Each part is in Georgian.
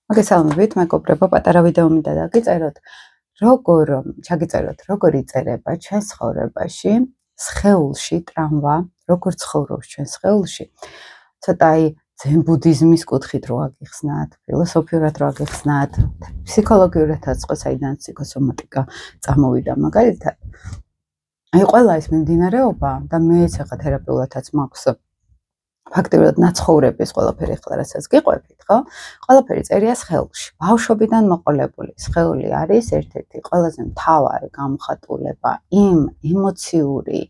მოგესალმებით, მეგობრებო, პატარა ვიდეო მინდა დაგიწეროთ, როგორ იწერება ჩვენს ცხოვრებაში, სხეულში ტრამვა, როგორ ცხოვრობს ჩვენ სხეულში. ცოტა ძენ ბუდიზმის კუთხით რო აგიხსნათ, ფილოსოფიურად რო აგიხსნათ, ფსიქოლოგიურადაც ხო, საიდან ფსიქოსომატიკა წამოვიდა მაგალითად. ყველა ეს მიმდინარეობა და მეც ახლა თერაპიულადაც მაქვს ფაქტობრივად ნაცხოვრების ყველაფერი ახლა რასაც გიყვებით, ხო? ყველაფერი წერია სხეულში. ბავშვობიდან მოყოლებული სხეული არის ერთ-ერთი ყველაზე მთავარი გამოხატულება იმ ემოციური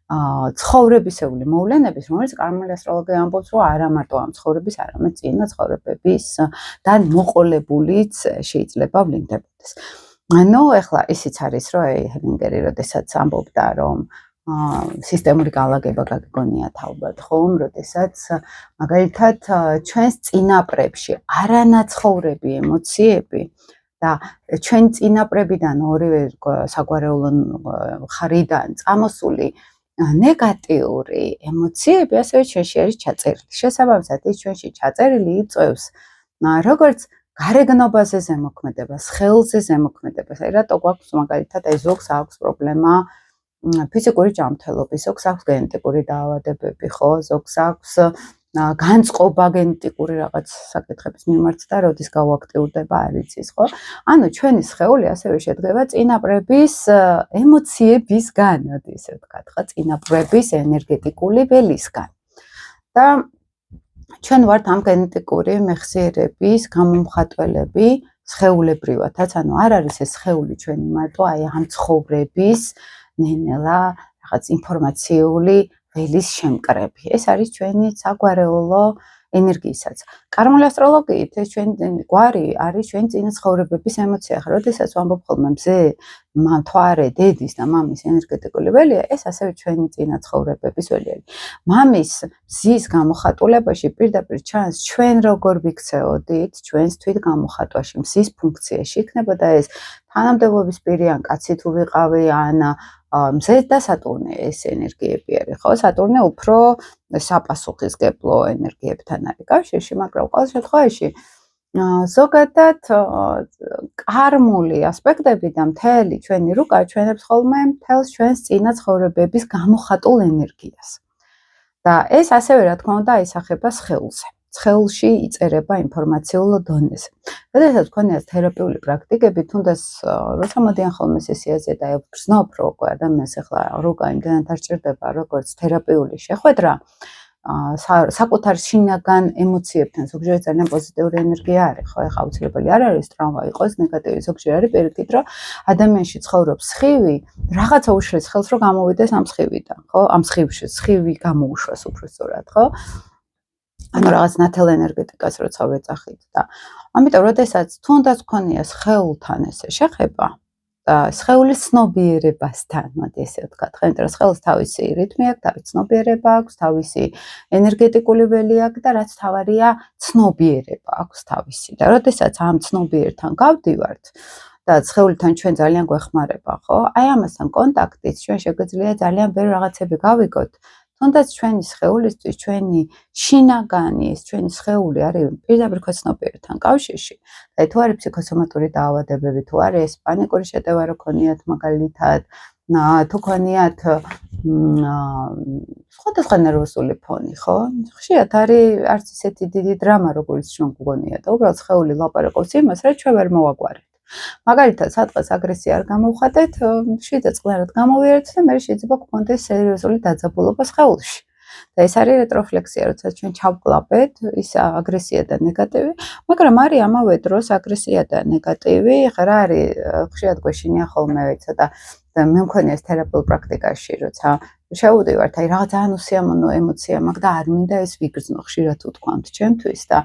ცხოვრებისეული მოვლენების, რომელიც კარმული ასტროლოგია ამბობს, რომ არა მარტო ამ ცხოვრების, არამედ წინა ცხოვრებებისგან მოყოლებულიც შეიძლება ვლინდებოდეს. ანუ ახლა ისიც არის, რომ ჰელინგერი როდესაც ამბობდა, რომ სისტემური განლაგება გაგიგონიათ ალბათ, ხომ, როდესაც მაგალითად ჩვენს წინაპრებში არანაცხოვრები ემოციები და ჩვენ წინაპრებიდან ორივე საგვარეულო ხარიდან წამოსული ნეგატიური ემოციები ასევე ჩვენში არის ჩაწერილი. შესაბამისად, ის ჩვენში ჩაწერილი იწვევს როგორც გარეგნობაზე ზემოქმედებას, სხეულზე ზემოქმედებას. რატო გვაქვს მაგალითად ზოგს აქვს პრობლემა ფიზიკური ჯანმრთელობის, ზოგს აქვს გენეტიკური დაავადებები, ხო, ზოგს აქვს განწყობა გენეტიკური რაღაც საკითხების მიმართ და როდის გავაქტიურდება არ იცის, ხო? ანუ ჩვენი სხეული ასევე შედგება წინაპრების ემოციებისგან, ისე ვთქვათ, ხო, წინაპრების ენერგეტიკული ველისგან. და ჩვენ ვართ ამ გენეტიკური მეხსიერების გამომხატველები სხეულებრივადაც, ანუ არ არის ეს სხეული ჩვენი მარტო ამ ცხოვრების ნენელა რაღაც ინფორმაციული ველის შემკრები. ეს არის ჩვენი საგვარეულო ენერგიისაც. კარმული ასტროლოგიით ეს ჩვენი გვარი არის ჩვენი წინა ცხოვრებების ემოცია. ახლა როდესაც ვამბობ ხოლმე მზე, მთვარე, დედის და მამის ენერგეტიკული ველია, ეს ასევე ჩვენი წინა ცხოვრებების ველია. მამის მზის გამოხატულებაში პირდაპირ ჩანს ჩვენ როგორ ვიქცეოდით ჩვენს თვით გამოხატვაში, მზის ფუნქციაში იქნებოდა ეს თანამდებობის პირი ან კაცი თუ ვიყავი ან მზე და სატურნე ეს ენერგიები არის, ხო? სატურნე უფრო საპასუხისმგებლო ენერგიებთან არის კავშირში, მაგრამ ყოველ შემთხვევაში ზოგადად კარმული ასპექტები და მთელი ჩვენი რუკა ჩვენებს ხოლმე მთელს ჩვენს წინა ცხოვრებების გამოხატულ ენერგიას. და ეს ასევე რა თქმა უნდა აისახება სხეულზე. სხეულში იწერება ინფორმაციულ დონეზე. როდესაც გქონიათ თერაპიული პრაქტიკები, თუნდაც როცა მოდიან ხოლმე სესიაზე და ვგრძნობ, რომ ადამიანს ახლა რუკა იმდენად არ ჭირდება, როგორც თერაპიული შეხვედრა, საკუთარ შინაგან ემოციებთან ზოგჯერ ძალიან პოზიტიური ენერგია არის, ხო, ახლა აუცილებელი არ არის ტრამვა იყოს, ნეგატივი ზოგჯერ არის პირიქით, რომ ადამიანში ცხოვრობს სხივი, რაღაცა უშლის ხელს რომ გამოვიდეს ამ სხივიდან, ხო? ამ სხივში სხივი გამოუშვას უფრო სწორად, ხო? ანუ რაღაც ნათელ ენერგეტიკას როცა ვეძახით და ამიტომ როდესაც თუნდაც გქონია სხეულთან ესე შეხება და სხეულის ცნობიერებასთან, მოდი ესე ვთქვათ, ხო, იმიტომ რომ სხეულს თავისი რითმი აქვს, თავისი ცნობიერება აქვს, თავისი ენერგეტიკული ველი აქვს და რაც თავარია ცნობიერება აქვს თავისი. და როდესაც ამ ცნობიერთან გავდივართ და სხეულთან ჩვენ ძალიან გვეხმარება, ხო? აი ამასთან კონტაქტით ჩვენ შეგვიძლია ძალიან ბევრი რაღაცები გავიგოთ. თუნდაც ჩვენი სხეულისთვის, ჩვენი შინაგანი ეს ჩვენი სხეული არის პირდაპირ ქოცნობიერთან კავშირში. და თუ არის ფსიქოსომატური დაავადებები, თუ არის პანიკური შეტევა რო ქონიათ მაგალითად, თუ ქონიათ სხვადასხვა ნერვოსული ფონი, ხო? ხშირად არის არც ისეთი დიდი დრამა, როგორც ჩვენ გვგონია და უბრალოდ სხეული ლაპარაკობს იმას, რაც ჩვენ ვერ მოვაგვარებთ. მაგალითად, სადღაც აგრესია არ გამოვხატეთ, შიდა წყლერად გამოვიარეთ და მე შეიძლება გქონდეს სერიოზული დაძაბულობა სხეულში. და ეს არის რეტროფლექსია, როცა ჩვენ ჩავკლაპეთ ის აგრესია და ნეგატივი, მაგრამ არის ამავე დროს აგრესია და ნეგატივი, რა არის ხშირად გვეშინია ხოლმე ცოტა და მე მქონია ეს თერაპიულ პრაქტიკაში, როცა შევდივართ, აი რაღაც ძალიან უსიამოვნო ემოცია მაქვს და არ მინდა ეს ვიგრძნო, ხშირად უთქვამთ ჩემთვის და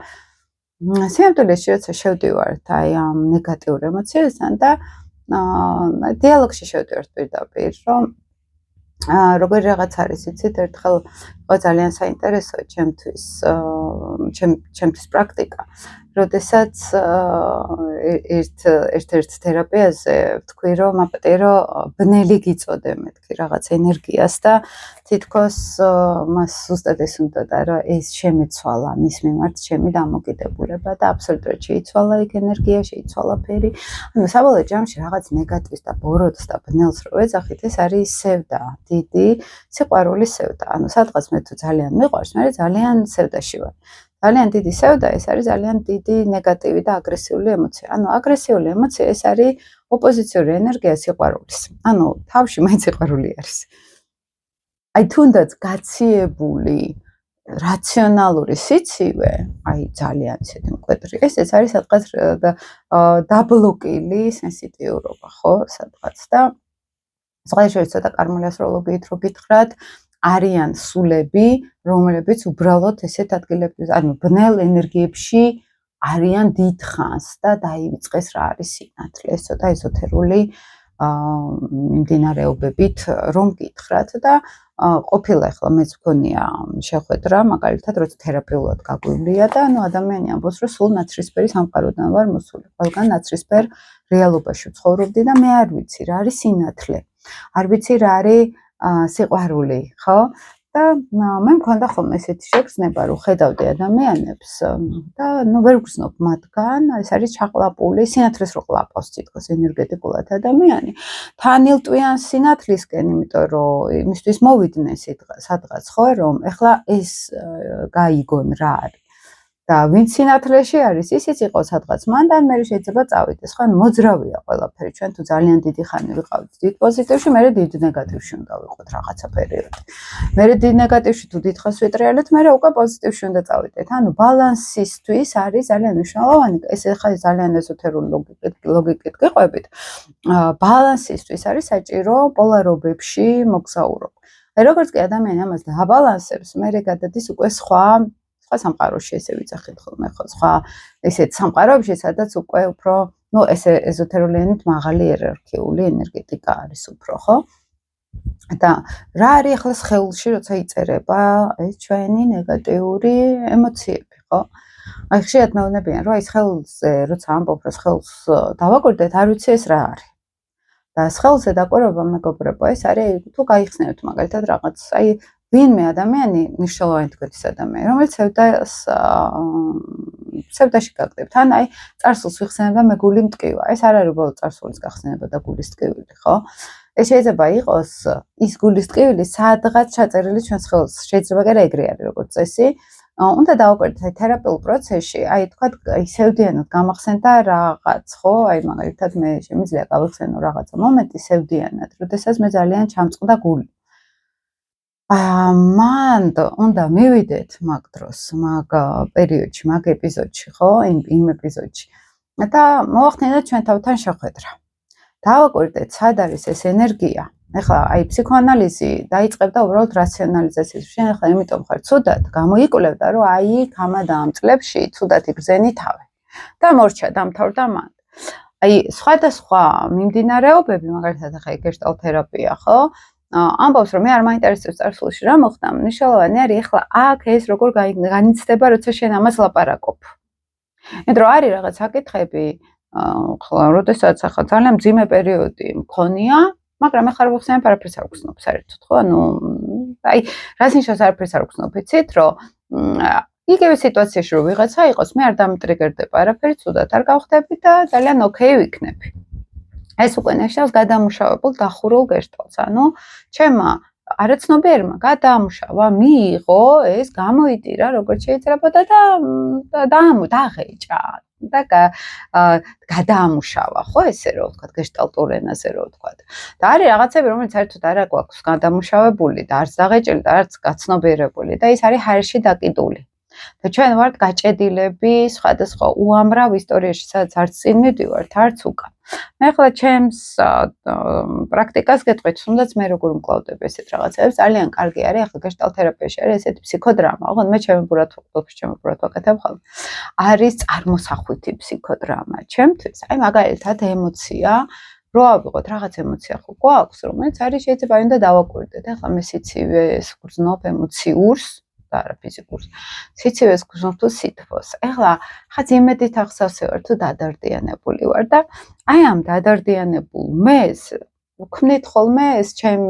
სიამტვილეში როცა შევდივართ აი ამ ნეგატიურ ემოციასთან და დიალოგში შევდივართ პირდაპირ, რომ როგორი რაღაც არის, იცით, ერთხელ იყო ძალიან საინტერესო ჩემთვის პრაქტიკა, როდესაც ერთ-ერთ თერაპიაზე ვთქვი, რომ აპატირო ბნელი გიწოდე მეთქი რაღაც ენერგიას და თითქოს მას ზუსტად ეს უნდა რა ეს შემეცვალა მის მიმართ ჩემი დამოკიდებულება და აბსოლუტურად შეიცვალა იქ ენერგია, შეიცვალა ფერი. ანუ საბოლოო ჯამში რაღაც ნეგატივს და ბოროტს და ბნელს რო ეძახით, ეს არის სევდა, დიდი სიყვარულის სევდა. ანუ სადღაც მე თუ ძალიან მიყვარს, მე ძალიან სევდაში ვარ. ძალიან დიდი სევდა, ეს არის ძალიან დიდი ნეგატივი და აგრესიული ემოცია. ანუ აგრესიული ემოცია ეს არის ოპოზიციური ენერგია სიყვარულის. ანუ თავში მაინც სიყვარული არის. აი თუნდაც გაციებული რაციონალური სიცივე, აი ძალიან ისეთი მკვეთრი. ეს არის სადღაც დაბლოკილი სენსიტიურობა, ხო, სადღაც და ზღაიშორი ცოტა კარმული ასტროლოგიით რო გითხრათ, არიან სულები, რომლებიც უბრალოდ ესეთ ადგილებში, ანუ ბნელ ენერგიებში არიან დიდხანს და დაივიწყეს რა არის სინათლე. ეს ცოტა ეზოთერული მიმდინარეობებით რომ გითხრათ და ყოფილა ახლა მეც მქონია შეხვედრა, მაგალითად, როცა თერაპიულად გაგვივლია და ანუ ადამიანი ამბობს, რომ სულ ნაცრისფერი სამყაროდან ვარ მოსული. ყველგან ნაცრისფერ რეალობაში ვცხოვრობდი და მე არ ვიცი რა არის სინათლე. არ ვიცი რა არის სიყვარული, ხო? და მე მქონდა ხოლმე ესეთი შეგრძნება, რომ ხედავდი ადამიანებს და ნუ ვერ ვგრძნობ მათგან, ეს არის ჩაყლაპული, სინათლეს რო ყლაპავს თითქოს ენერგეტიკულად ადამიანი. თან ილტვიან სინათლისკენ, იმიტომ რომ იმისთვის მოვიდნენ სადღაც, ხო, რომ ეხლა ეს გაიგონ რა არის. და ვინც სინათლეში არის, ისიც იყო სადღაც მან და მე შეიძლება წავიდეს, ხო, ანუ მოძრავია ყველაფერი, ჩვენ თუ ძალიან დიდი ხანი ვიყავით დიდ პოზიტივში, მე დიდ ნეგატივში უნდა ვიყოთ რაღაცა პერიოდი. მე დიდ ნეგატივში თუ დიდხანს ვიტრიალეთ, მე უკვე პოზიტივში უნდა წავიდეთ. ანუ ბალანსისთვის არის ძალიან მნიშვნელოვანი, ეს ახლა ძალიან ეზოთერული ლოგიკით გიყვებით. ბალანსისთვის არის საჭირო პოლარობებში მოგზაურობა. აი როგორც კი ადამიანი ამას დააბალანსებს, მე გადადის უკვე სხვა სამყაროში ესე ვიძახით ხოლმე ხო სხვა ესეთ სამყაროებში სადაც უკვე უფრო ნუ ესე ეზოთერული ენით მაღალი იერარქიული ენერგეტიკა არის უფრო ხო და რა არის ახლა სხეულში როცა იწერება ეს ჩვენი ნეგატიური ემოციები ხო აი ხშირად მეუბნებიან რომ აი სხეულზე როცა ამბობ რომ სხეულს დავაკვირდეთ არ ვიცი ეს რა არის და სხეულზე დაკვირვება მეგობრებო ეს არის თუ გაიხსნევთ მაგალითად რაღაც აი ვინმე ადამიანი მნიშვნელოვანი თქვენთვის ადამიანი, რომელიც სევდაში გაგდებთ, ან აი წარსულს ვიხსენებ და მე გული მტკივა. ეს არ არის უბრალოდ წარსულის გახსენება და გულის ტკივილი, ხო? ეს შეიძლება იყოს ის გულის ტკივილი, სადღაც ჩაწერილი ჩვენ სხეულს. შეიძლება კი რა ეგრე არის, როგორც წესი. უნდა დავაკვირდეთ აი თერაპიულ პროცესში, აი თქვა აი სევდიანად გამახსენდა რაღაც, ხო? აი მაგალითად მე შემიძლია გავიხსენო რაღაცა მომენტი სევდიანად, როდესაც მე ძალიან ჩამწყდა გული. მან უნდა მივიდეთ მაგ დროს, მაგ პერიოდში, მაგ ეპიზოდში, ხო? იმ ეპიზოდში. და მოახდინეთ ჩვენ თავთან შეხვედრა. დავაკვირდეთ, სად არის ეს ენერგია. ეხლა აი ფსიქოანალიზი დაიწყებდა უბრალოდ რაციონალიზაციას. შენ ეხლა იმიტომ ხარ ცუდად, გამოიკვლევდა, რომ აი გამადა ამ წლებში ცუდად იგრძენი თავი. და მორჩა დამთავრდა მან. აი სხვადასხვა მიმდინარეობები, მაგალითად ახლა გეშტალტ თერაპია, ხო? ამბობს რომ მე არ მაინტერესებს წარსულში რა მოხდა, მნიშვნელოვანი არის ეხლა აქ ეს როგორ განიცდება, როცა შენ ამას ლაპარაკობ. იმიტომ რომ არის რაღაც საკითხები, ხოლმე როდესაც ახლა ძალიან მძიმე პერიოდი მქონია, მაგრამ ეხლა რო ვხსენებ არაფერს არ ვგრძნობ საერთოდ, ხო? ანუ აი რას ნიშნავს არაფერს არ ვგრძნობ, იცით, რომ იგივე სიტუაციაში რო ვიღაცა იყოს, მე არ დამტრიგერდება არაფერი, ცუდად არ გავხდები და ძალიან ოკეი ვიქნები. ეს უკვე ნიშნავს გადამუშავებულ დახურულ გეშტალტს. ანუ ჩემმა არაცნობიერმა გადაამუშავა, მიიღო ეს, გამოიტირა როგორც შეიძლება და დააღეჭა და გადაამუშავა, ხო, ესე რომ ვთქვათ, გეშტალტურ ენაზე რომ ვთქვათ. და არის რაღაცები, რომელიც საერთოდ არ აქვს გადამუშავებული და არც დაღეჭილი და არც გაცნობიერებული და ის არის ჰაერში დაკიდული. და ჩვენ ვართ გაჭედილები სხვადასხვა უამრავ ისტორიაში, სადაც არც წინ მივდივართ, არც უკან. მე ახლა ჩემს პრაქტიკას გეტყვით, თუნდაც მე როგორ მკლავდები ესეთ რაღაცებს, ძალიან კარგი არის, ახლა გეშტალტ თერაპიაში არის ესეთი ფსიქოდრამა, ოღონდ მე ჩემი ბურად ვაკეთებ ხოლმე. არის წარმოსახვითი ფსიქოდრამა ჩემთვის, აი მაგალითად ემოცია, რო ავიღოთ რაღაც ემოცია ხო გვაქვს, რომელიც არის შეიძლება უნდა დავაკვირდეთ, ახლა მე სიცივეს ვგრძნობ ემოციურს და არა ფიზიკურს. სიცივეს გრძნობ თუ სითბოს. ეხლა ხაც იმედით ახსავსე ვარ თუ დადარდიანებული ვარ და აი ამ დადარდიანებულ მეს ვქმნით ხოლმე ეს ჩემ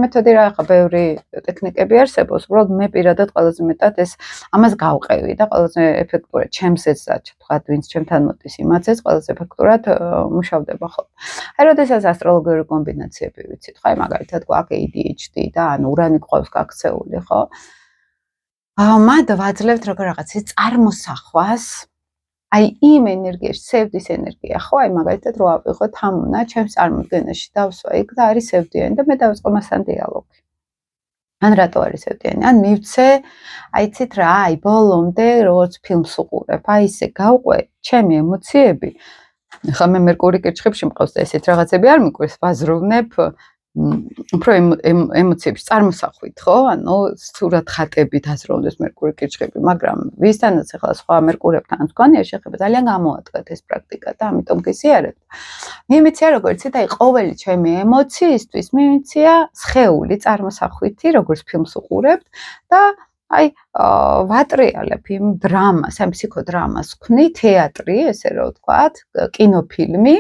მეთოდი რა ხა ბევრი ტექნიკები არსებობს, უბრალოდ მე პირადად ყველაზე მეტად ეს ამას გავყევი და ყველაზე ეფექტურად ჩემზეც და თქვათ ვინც ჩემთან მოდის იმაცეც ყველაზე ეფექტურად მუშავდება ხოლმე. აი როდესაც ასტროლოგიური კომბინაციები ვიცით, ხო აი მაგალითად გვაქვს ADHD და ანუ ურანი ყავს გაქცეული, ხო? მად ვაძლევთ როგორ რაღაცის წარმოსახვას აი იმ ენერგიაში, სევდის ენერგია, ხო, აი მაგალითად რო ავიღოთ ამუნა, ჩემს წარმოდგენაში დავსვა იქ და არის სევდიანი და მე დავიწყო მასთან დიალოგი. ან რატო არის სევდიანი? ან მივცე, აი იცით რა, აი ბოლომდე როგორც ფილმს უყურებ, აი ისე გავყვე ჩემი ემოციები. ხა მე მერკური კირჩხიბში მყავს და ესეთ რაღაცები არ მიყვარს, ვაზროვნებ უფრო ემოციებში წარმოსახვით, ხო? ანუ სრულად ხატები დაზროვნდეს მერკური კირჩხიბი, მაგრამ ვისთანაც ახლა სხვა მერკურებთან გქონია შეხება, ძალიან გამოადგათ ეს პრაქტიკა და ამიტომ გიზიარებთ. მიმიცია როგორც იცით, აი ყოველი ჩემი ემოციისთვის მიმიცია სხეული წარმოსახვითი, როგორც ფილმს უყურებთ და აი ვატრიალებ იმ დრამას, ამ ფსიქოდრამას ვქნი, თეატრი, ესე რომ ვთქვათ, კინოფილმი,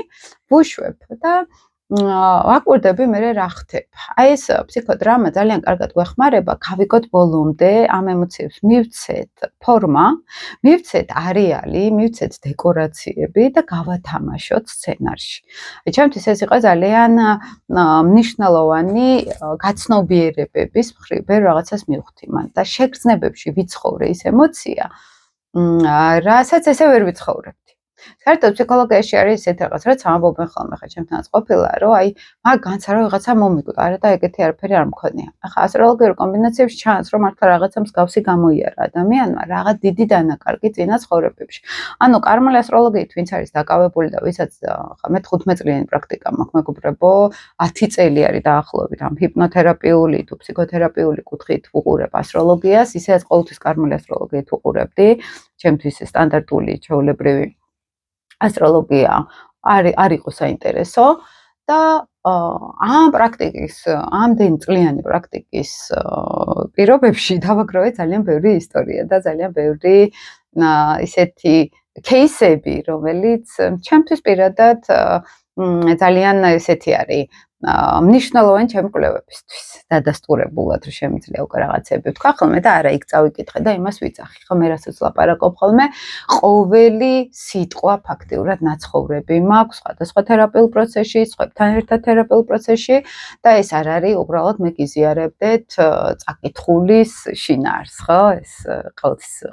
ვუშვებ და ვაკვირდები მე რა ხდება. აი ეს ფსიქოდრამა ძალიან კარგად გვეხმარება, გავიგოთ ბოლომდე ამ ემოციებს მივცეთ ფორმა, მივცეთ არეალი, მივცეთ დეკორაციები და გავათამაშოთ სცენარში. აი ჩემთვის ეს იყო ძალიან მნიშვნელოვანი გაცნობიერებების მხრივ ვერ რაღაცას მივხვდი მან და შეგრძნებებში ვიცხოვრე ის ემოცია, რასაც ესე ვერ ვიცხოვრებ. საერთოდ ფსიქოლოგიაში არის ესეთ რაღაც, რაც ამბობენ ხოლმე ხა ჩემთანაც ყოფილა, რომ აი მაგ განსა რომ რაღაცა მომიგო, არა და ეგეთი არაფერი არ მქონია. ახლა ასტროლოგიურ კომბინაციებში ჩანს, რომ მართლა რაღაცა მსგავსი გამოიარა ადამიანმა, რაღაც დიდი დანაკარგი წინა ცხოვრებებში. ანუ კარმული ასტროლოგიით ვინც არის დაკავებული და ვისაც ხა მე 15 წლიანი პრაქტიკა მაქვს, მეგობრებო, 10 წელი არის დაახლოებით ამ ჰიპნოთერაპიული თუ ფსიქოთერაპიული კუთხით ვუყურებ ასტროლოგიას, ისედაც ყოველთვის კარმული ასტროლოგიით ვუყურებდი, ჩემთვის სტანდარტული ჩვეულებრივი ასტროლოგია არ იყო საინტერესო და ამ პრაქტიკის, ამდენ წლიანი პრაქტიკის პირობებში დავაგროვე ძალიან ბევრი ისტორია და ძალიან ბევრი ისეთი кейსები, რომელიც ჩემთვის პირადად ძალიან ესეთი არის მნიშვნელოვანი ჩემი კვლევებისთვის დადასტურებულად რომ შემიძლია უკვე რაღაცები ვთქვა ხოლმე და არა იქ წავიკითხე და იმას ვიძახი ხო მე რასაც ლაპარაკობ ხოლმე ყოველი სიტყვა ფაქტიურად ნაცხოვრები მაქვს სხვადასხვა თერაპიულ პროცესში, სხვებთან ერთად თერაპიულ პროცესში და ეს არ არის უბრალოდ მე გიზიარებდეთ წაკითხulis შინაარს, ხო? ეს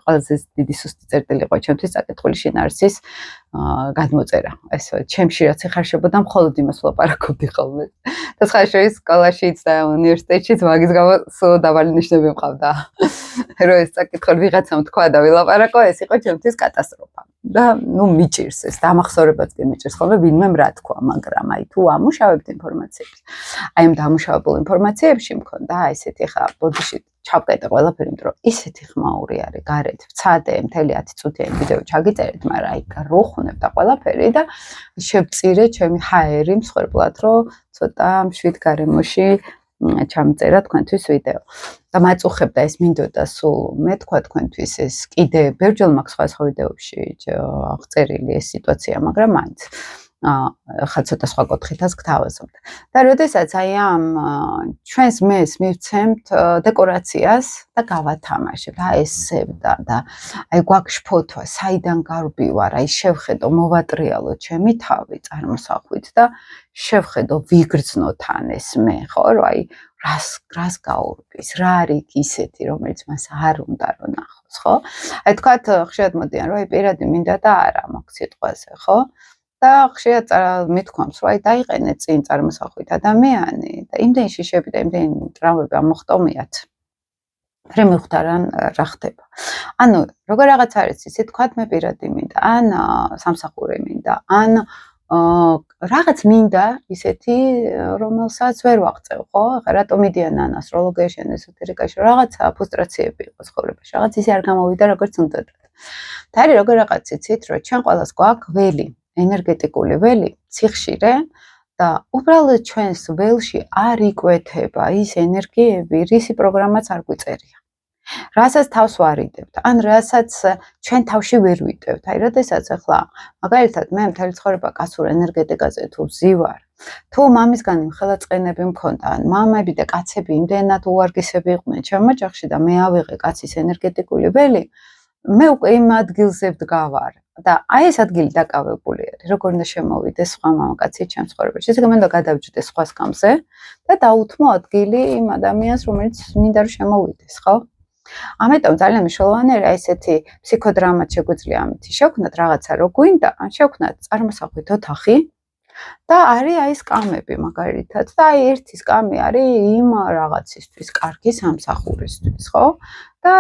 ყველაზე დიდი სუსტი წერტილი იყო ჩემთვის წაკითხulis შინაარსის გადმოწერა. ეს ჩემში რაც ეხარშებოდა მხოლოდ იმას ვლაპარაკობდი ხოლმე. და სხვა შორის სკოლაშიც და უნივერსიტეტშიც მაგის გამო სულ დაბალი ნიშნები მყავდა. რომ ეს წაკითხული ვიღაცამ თქვა და ვილაპარაკო, ეს იყო ჩემთვის კატასტროფა. და ნუ მიჭირს ეს დამახსოვრებაც კი მიჭირს ხოლმე ვინმემ რა თქვა, მაგრამ აი თუ ამუშავებთ ინფორმაციებს. აი ამ დამუშავებულ ინფორმაციებში მქონდა ესეთი ხა ბოდიში ჩავკეტე ყველაფერი, იმიტომ რომ ისეთი ხმაური არის გარეთ, ვცადე მთელი 10 წუთიანი ვიდეო ჩაგიწერეთ, მაგრამ აი როხუნებ და ყველაფერი და შევწირე ჩემი ჰაერი მსხვერპლად, რომ ცოტა მშვიდ გარემოში ჩამწერა თქვენთვის ვიდეო. და მაწუხებდა ეს მინდოდა სულ მე თქვა თქვენთვის ეს კიდე ბევრჯერ მაქვს სხვა ვიდეოებში აღწერილი ეს სიტუაცია, მაგრამ მაინც ხა ცოტა სხვა კუთხითაც გთავაზობთ. და როდესაც აი ამ ჩვენს მეს მივცემთ დეკორაციას და გავათამაშებთ, აი ეს სევდა და აი გვაქვს ფოთვა, საიდან გარბივარ, აი შევხედო, მოვატრიალო ჩემი თავი წარმოსახვით და შევხედო ვიგრძნო თან ეს მე, ხო, რომ აი რას გაურბის, რა არის ისეთი, რომელიც მას არ უნდა რომ ნახოს, ხო? აი თქვათ ხშირად მოდიან, რომ აი პირადი მინდა და არა მაქვს სიტყვაზე, ხო? და ხშირად მithქვამს, რომ აი დაიყენე წინ წარმოსახვით ადამიანი და იმდენი შიშები და იმდენი ტრავმები ამოხტომიათ. მე მივხვდა რა ხდება. ანუ როგორ რაღაც არის ისე თქვათ მე პირადი მინდა, ან სამსახური მინდა, ან რაღაც მინდა ისეთი, რომელსაც ვერ ვაღწევ, ხო? ხა რატომ მიდიან ან ასტროლოგიაში, ან ესოთერიკაში, რაღაცა ფრუსტრაციები იყო ცხოვრებაში, რაღაც ისე არ გამოვიდა, როგორც უნდა. და არის როგორ რაღაც იცით, რომ ჩვენ ყველას გვაქვს ველი, ენერგეტიკული ველი, ციხშირე და უბრალოდ ჩვენს ველში არ იკვეთება ის ენერგიები, რისი პროგრამაც არ გვიწერია. რასაც თავს ვარიდებთ, ან რასაც ჩვენ თავში ვერ ვიტევთ. აი, როდესაც ახლა მაგალითად მე მთელი ცხოვრება კაცურ ენერგეტიკაზე თუ ვზივარ, თუ მამისგანი ხელაწყენები მქონდა, ან მამები და კაცები იმდენად უვარგისები იყვნენ ჩემ ოჯახში და მე ავიღე კაცის ენერგეტიკული ველი, მე უკვე იმ ადგილზე ვდგავარ და აი ეს ადგილი დაკავებული არის. როგორ უნდა შემოვიდეს სხვა მამაკაცი ჩემ ცხოვრებაში. ესე იგი, მე უნდა გადავჯდე სხვა სკამზე და დაუთმო ადგილი იმ ადამიანს, რომელიც მინდა რომ შემოვიდეს, ხო? ამიტომ ძალიან მნიშვნელოვანია რა ესეთი ფსიქოდრამაც შეგვიძლია ამითი შევქნათ რაღაცა რო გვინდა, ან შევქნათ წარმოსახვით ოთახი და არის აი სკამები მაგალითად და აი ერთი სკამი არის იმ რაღაცისთვის, კარგი სამსახურისთვის, ხო? და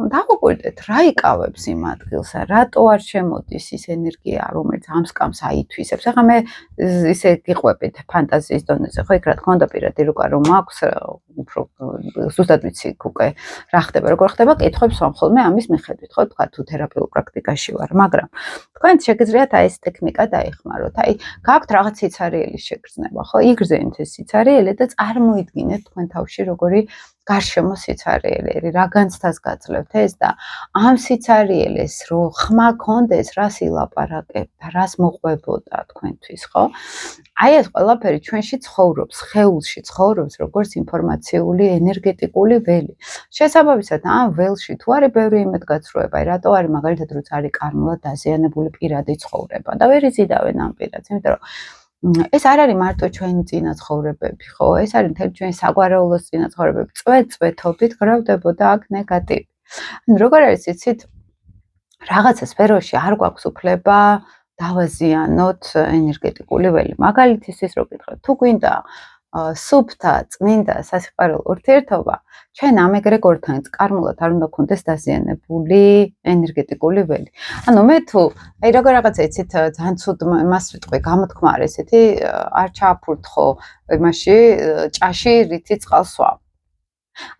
დავუკვირდეთ რა იკავებს იმ ადგილსა, რატო არ შემოდის ის ენერგია, რომელიც ამ სკამს აითვისებს. ახლა მე ისე გიყვებით ფანტაზიის დონეზე, ხო, იქ რა თქმა უნდა პირადი რუკა რომ აქვს, უფრო ზუსტად ვიცი უკვე რა ხდება, როგორ ხდება, კითხვებს ვამხოლმე ამის მიხედვით, ხო, თქვა თუ თერაპიულ პრაქტიკაში ვარ, მაგრამ თქვენ შეგიძლიათ აი ეს ტექნიკა დაიხმაროთ. აი, გაქვთ რაღაც სიცარიელის შეგრძნება, ხო? იგრძენთ ეს სიცარიელი და წარმოიდგინეთ თქვენ თავში როგორი გარშემო სიცარიელი არის, რა განცდას გაძლევთ ეს და ამ სიცარიელეს რო ხმა კონდეს, რას ილაპარაკებთ და რას მოყვებოდა თქვენთვის, ხო? აი ეს ყველაფერი ჩვენში ცხოვრობს, სხეულში ცხოვრობს, როგორც ინფორმაციული ენერგეტიკული ველი. შესაბამისად, ამ ველში თუ არის ბევრი იმედგაცრუება, რატო არის მაგალითად როცა არის კარმულად დაზიანებული პირადი ცხოვრება და ვერ იზიდავენ ამ პირადს, იმიტომ რომ ეს არ არის მარტო ჩვენი წინაცხოვრებები, ხო? ეს არის მთელი ჩვენი საგვარეულოს წინაცხოვრებები. წვეთ-წვეთობით გროვდებოდა აქ ნეგატივი. ანუ როგორ არის იცით, რაღაცა სფეროში არ გვაქვს უფლება დავაზიანოთ ენერგეტიკული ველი. მაგალითისთვის რო გითხრათ, თუ გვინდა სუფთა, წმინდა სასიყვარულო ურთიერთობა, ჩვენ ამ ეგრეგორთან კარმულად არ უნდა გქონდეს დაზიანებული ენერგეტიკული ველი. ანუ მე თუ აი როგორ რაღაცა იცით ძალიან ცუდ მას ვიტყვი, გამოთქმა არის ესეთი არ ჩააფურთხო იმაში ჭაში რითი წყალს ვამ.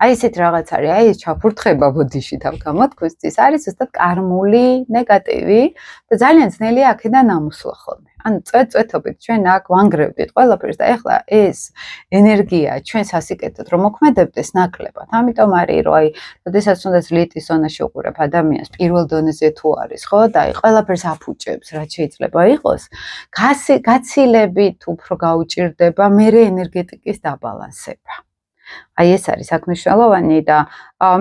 აი ესეთ რაღაც არის, აი ეს ჩაფურთხება ბოდიში თავ გამოთქვისთვის არის ზუსტად კარმული ნეგატივი და ძალიან ძნელია აქედან ამოსვლა ხოლმე. ანუ წვეთ-წვეთობით ჩვენ აქ ვანგრევდით ყველაფერს და ეხლა ეს ენერგია ჩვენ სასიკეთოდ რომ მოქმედებდეს ნაკლებად. ამიტომ არის რომ აი, როდესაც უნდა ძლიტის ზონაში უყურებ ადამიანს პირველ დონეზე თუ არის, ხო? და აი ყველაფერს აფუჭებს, რაც შეიძლება იყოს. გაცილებით უფრო გაუჭირდება მერე ენერგეტიკის დაბალანსება. აი ეს არის საკმაოდ და